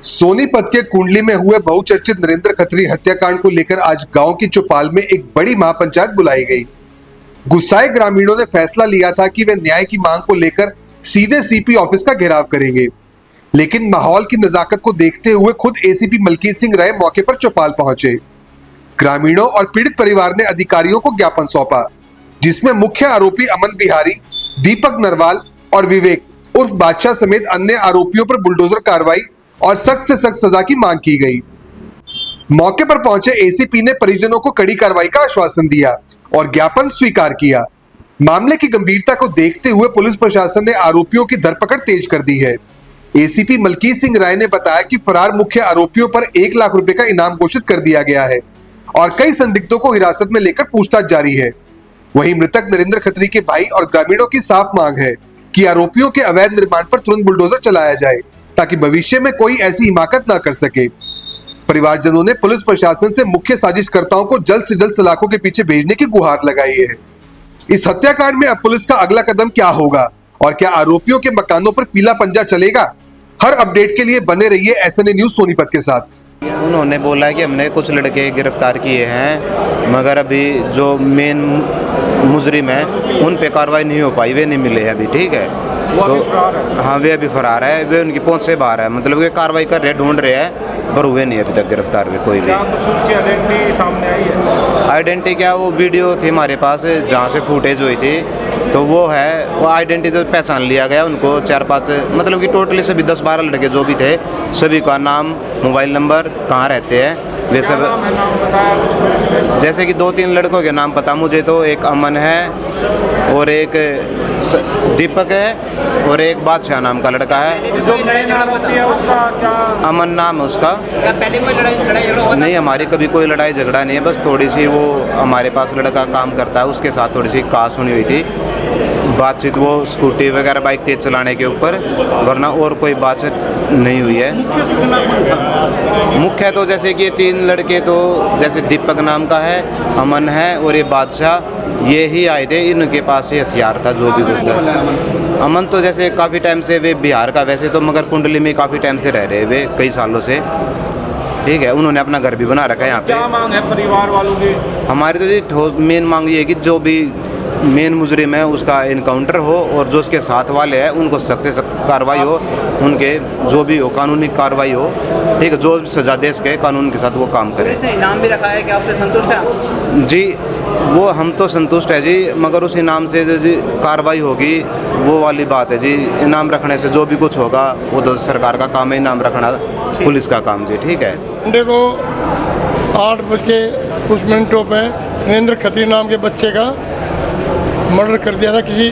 सोनीपत के कुंडली में हुए बहुचर्चित नरेंद्र खत्री हत्याकांड को लेकर आज गांव की चौपाल में एक बड़ी महापंचायत बुलाई गई। गुस्साए ग्रामीणों ने फैसला लिया था कि वे न्याय की मांग को लेकर सीधे सीपी ऑफिस का घेराव करेंगे, लेकिन माहौल की नजाकत को देखते हुए खुद एसीपी मलकीत सिंह राय मौके पर चौपाल पहुंचे। ग्रामीणों और पीड़ित परिवार ने अधिकारियों को ज्ञापन सौंपा, जिसमें मुख्य आरोपी अमन बिहारी, दीपक नरवाल और विवेक उर्फ बादशाह समेत अन्य आरोपियों पर बुलडोजर कार्रवाई और सख्त से सख्त सजा की मांग की गई। मौके पर पहुंचे एसीपी ने परिजनों को कड़ी कार्रवाई का आश्वासन दिया और ज्ञापन स्वीकार किया। मामले की गंभीरता को देखते हुए पुलिस प्रशासन ने आरोपियों की धरपकड़ तेज कर दी है। एसीपी मलकीत सिंह राय ने बताया कि फरार मुख्य आरोपियों पर 1 लाख रुपए का इनाम घोषित कर दिया गया है और कई संदिग्धों को हिरासत में लेकर पूछताछ जारी है। वहीं मृतक नरेंद्र खत्री के भाई और ग्रामीणों की साफ मांग है कि आरोपियों के अवैध निर्माण पर तुरंत बुलडोजर चलाया जाए ताकि भविष्य में कोई ऐसी हिमाकत न कर सके। परिवारजनों ने पुलिस प्रशासन से मुख्य साजिशकर्ताओं को जल्द से जल्द सलाखों के पीछे भेजने की गुहार लगाई है। इस हत्याकांड में अब पुलिस का अगला कदम क्या होगा और क्या आरोपियों के मकानों पर पीला पंजा चलेगा? हर अपडेट के लिए बने रहिए एसएनए न्यूज सोनीपत के साथ। उन्होंने बोला कि हमने कुछ लड़के गिरफ्तार किए हैं, मगर अभी जो मेन मुजरिम है उन पे कार्रवाई नहीं हो पाई, वे नहीं मिले हैं अभी। ठीक है, तो हाँ वे अभी फरार है, वे उनकी पहुंच से बाहर है, मतलब कि कार्रवाई कर रहे, ढूंढ रहे हैं, पर हुए नहीं अभी तक गिरफ्तार भी कोई भी। आइडेंटिटी सामने आई है? आइडेंटिटी क्या, वो वीडियो थी हमारे पास जहाँ से फुटेज हुई थी, तो वो है, वो आइडेंटिटी तो पहचान लिया गया उनको। 4-5 मतलब कि टोटली सभी 10-12 लड़के जो भी थे, सभी का नाम, मोबाइल नंबर, कहाँ रहते हैं, वे सब। जैसे कि 2-3 लड़कों के नाम पता मुझे, तो एक अमन है और एक दीपक है और एक बादशाह नाम का लड़का है। जो मेन आरोपी है उसका क्या? अमन नाम है उसका। पहले कोई लड़ाई नहीं, हमारी कभी कोई लड़ाई झगड़ा नहीं है, बस थोड़ी सी वो हमारे पास लड़का काम करता है, उसके साथ थोड़ी सी कास हुई हुई थी बातचीत, वो स्कूटी वगैरह बाइक तेज चलाने के ऊपर, वरना और कोई बातचीत नहीं हुई है। मुख्य तो जैसे कि 3 लड़के, तो जैसे दीपक नाम का है, अमन है और ये बादशाह, ये ही आए थे, इनके पास ये हथियार था जो भी कुछ। अमन तो जैसे काफ़ी टाइम से वे बिहार का, वैसे तो मगर कुंडली में काफ़ी टाइम से रह रहे वे, कई सालों से। ठीक है, उन्होंने अपना घर भी बना रखा है यहाँ पे। क्या मांग है परिवार वालों की? हमारी तो जी मेन मांग ये है कि जो भी मेन मुजरिम है उसका इनकाउंटर हो और जो उसके साथ वाले हैं उनको सख्त से सख्त कार्रवाई हो, उनके जो भी हो कानूनी कार्रवाई हो। ठीक है, जो भी सजा दे सके कानून के साथ वो काम करे। इनाम भी रखा है, क्या आपसे संतुष्ट है? जी, वो हम तो संतुष्ट है जी, मगर उस इनाम से जो जी कार्रवाई होगी वो वाली बात है जी। इनाम रखने से जो भी कुछ होगा वो तो सरकार का काम है, इनाम रखना पुलिस का काम जी। ठीक है, संडे को 8 बज के कुछ मिनटों पे नरेंद्र खत्री नाम के बच्चे का मर्डर कर दिया था किसी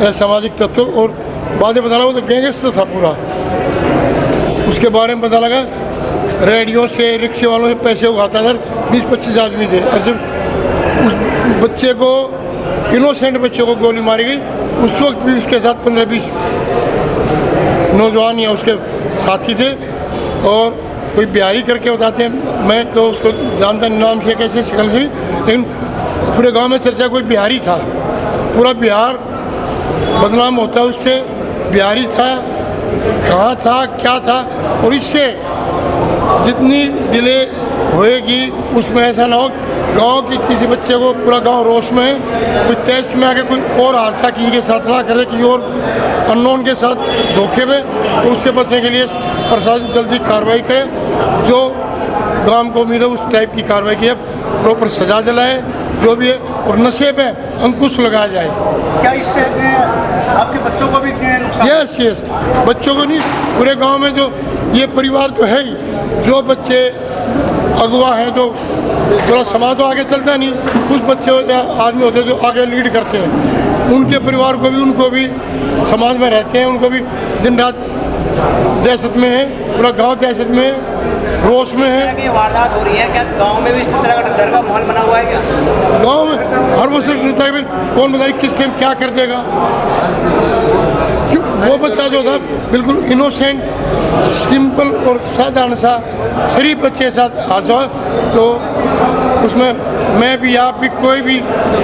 असामाजिक तत्व, और बाद में पता लगा वो तो गैंगस्टर था पूरा। उसके बारे में पता लगा रेडियो से, रिक्शे वालों से पैसे उगाता था। 20-25 आदमी थे, और जब उस बच्चे को, इनोसेंट बच्चे को गोली मारी गई, उस वक्त भी उसके साथ 15-20 नौजवान या उसके साथी थे। और कोई बिहारी करके बताते हैं, मैं तो उसको जानता नहीं नाम से कैसे शक्ल से, लेकिन पूरे गांव में चर्चा कोई बिहारी था, पूरा बिहार बदनाम होता है उससे। बिहारी था, कहाँ था, क्या था, और इससे जितनी डिले होएगी उसमें ऐसा ना हो गांव के किसी बच्चे को, पूरा गांव रोष में है, कोई तेज में आके कोई और हादसा किसी के साथ ना करे, किसी और अननोन के साथ धोखे में, तो उससे बचने के लिए प्रशासन जल्दी कार्रवाई करे। जो गांव को उम्मीद है उस टाइप की कार्रवाई की है, प्रॉपर सजा दिलाए जो भी है, और नशे पे अंकुश लगाया जाए। क्या इससे आपके बच्चों को भी नुकसान? यस, बच्चों को नहीं, पूरे गांव में जो ये परिवार तो है ही, जो बच्चे अगवा हैं, जो पूरा समाज तो आगे चलता नहीं, कुछ बच्चे आदमी होते हैं जो आगे लीड करते हैं, उनके परिवार को भी, उनको भी समाज में रहते हैं, उनको भी दिन रात दहशत में है, पूरा गांव दहशत में है, रोष में है। ये वारदात हो रही है, क्या गांव में भी इस तरह का डर का माहौल बना हुआ है क्या? गांव में हर वो सिर्फ रहता है कौन बताए किस टाइम क्या कर देगा। वो बच्चा जो था बिल्कुल इनोसेंट, सिंपल और साधारण सा शरीफ बच्चे के साथ हादसा, तो उसमें मैं भी, आप भी, कोई भी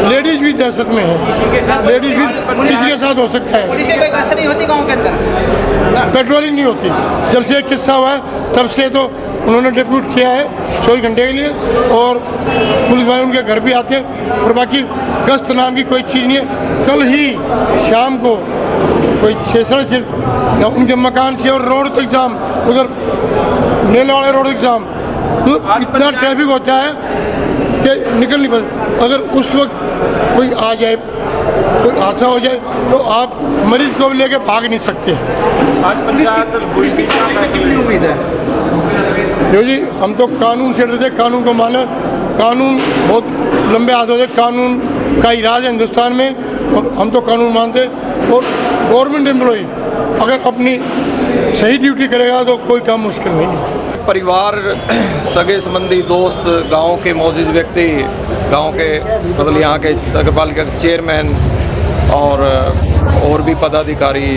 लेडीज़ भी दहशत में है। लेडीज़ भी किसी के साथ हो सकता है। पुलिस की कोई गश्त नहीं होती गांव के अंदर? पेट्रोलिंग नहीं होती। जब से एक किस्सा हुआ है तब से तो उन्होंने डिप्यूट किया है 24 घंटे के लिए, और पुलिस वाले उनके घर भी आते हैं, और बाकी गश्त नाम की कोई चीज़ नहीं है। कल ही शाम को कोई 6-6 उनके मकान से और रोड तक जाम, उधर नेले वाले रोड तक जाम, तो इतना ट्रैफिक होता है कि निकल नहीं पाते। अगर उस वक्त कोई आ जाए, कोई हादसा हो जाए, तो आप मरीज को भी लेके भाग नहीं सकते। आज पंचायत पुलिस की कितनी उम्मीद है? देखो जी, हम तो कानून से डरते, कानून को माने। कानून बहुत लंबे हाथ होते, कानून का ही राज है हिंदुस्तान में, और हम तो कानून मानते। और गवर्नमेंट एम्प्लॉई अगर अपनी सही ड्यूटी करेगा तो कोई काम मुश्किल नहीं है। परिवार, सगे संबंधी, दोस्त, गांव के मौजूद व्यक्ति, गांव के मतलब यहाँ के नगरपालिका के चेयरमैन और भी पदाधिकारी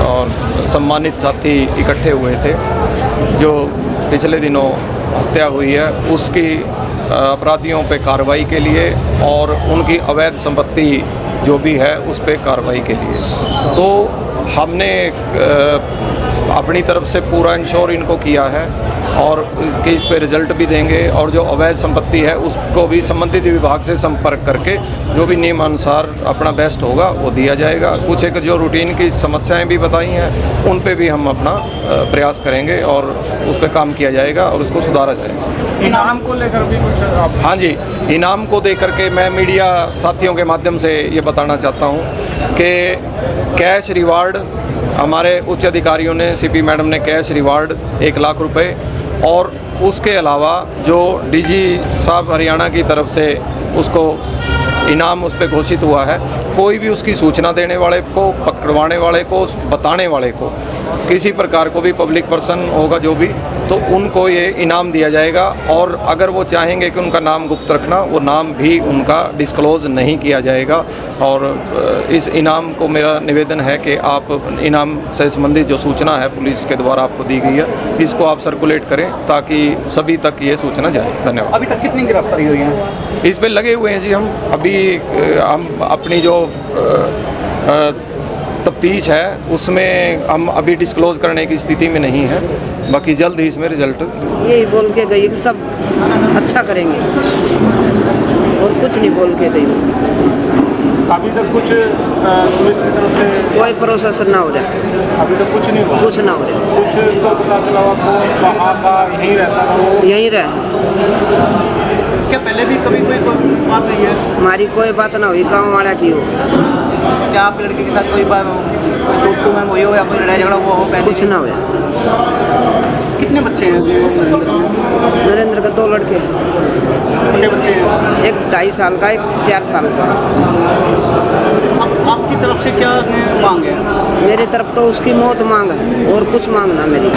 और सम्मानित साथी इकट्ठे हुए थे। जो पिछले दिनों हत्या हुई है उसकी अपराधियों पे कार्रवाई के लिए और उनकी अवैध संपत्ति जो भी है उस पे कार्रवाई के लिए। तो हमने अपनी तरफ से पूरा इंश्योर इनको किया है और कि इस पे रिजल्ट भी देंगे, और जो अवैध संपत्ति है उसको भी संबंधित विभाग से संपर्क करके जो भी नियमानुसार अपना बेस्ट होगा वो दिया जाएगा। कुछ एक जो रूटीन की समस्याएं भी बताई हैं उन पे भी हम अपना प्रयास करेंगे और उस पर काम किया जाएगा और उसको सुधारा जाएगा। इनाम को लेकर भी कुछ आप? हाँ जी, इनाम को देकर के मैं मीडिया साथियों के माध्यम से ये बताना चाहता हूँ कि कैश रिवार्ड हमारे उच्च अधिकारियों ने, सीपी मैडम ने कैश रिवार्ड 1 लाख रुपए, और उसके अलावा जो डीजी साहब हरियाणा की तरफ से उसको इनाम उस पर घोषित हुआ है, कोई भी उसकी सूचना देने वाले को, पकड़वाने वाले को, बताने वाले को, किसी प्रकार को भी पब्लिक पर्सन होगा जो भी, तो उनको ये इनाम दिया जाएगा। और अगर वो चाहेंगे कि उनका नाम गुप्त रखना, वो नाम भी उनका डिस्क्लोज़ नहीं किया जाएगा। और इस इनाम को मेरा निवेदन है कि आप इनाम से संबंधित जो सूचना है पुलिस के द्वारा आपको दी गई है, इसको आप सर्कुलेट करें ताकि सभी तक ये सूचना जाए। धन्यवाद। अभी तक कितनी गिरफ्तारी हुई है? इस पे लगे हुए हैं जी हम। अभी हम अपनी जो तफ्तीश है उसमें हम अभी डिस्क्लोज़ करने की स्थिति में नहीं है, बाकी जल्द ही इसमें रिजल्ट। यही बोल के गई कि सब अच्छा करेंगे और कुछ नहीं बोल के गई। अभी तक कुछ पुलिस की तरफ से कोई प्रोसेस ना हो रहा, अभी तक कुछ नहीं हुआ? कुछ ना हो रहा। कुछ तो पता चला आपको वहाँ का यहीं रहता था वो? यहीं रहा। क्या पहले भी कभी कोई बात हुई है? हमारी कोई बात ना हुई, गाँव वाला की हो। क्या आप लड़के के साथ कोई बात दोस्तों में हुई हो या कोई लड़ाई झगड़ा हुआ हो पहले? कुछ ना हुआ। कितने बच्चे हैं जी नरेंद्र के 2 लड़के, छोटे बच्चे हैं? एक 2.5 साल का, एक 4 साल का। आपकी तरफ से क्या मांग है? मेरी तरफ तो उसकी मौत मांग है और कुछ मांगना मेरी।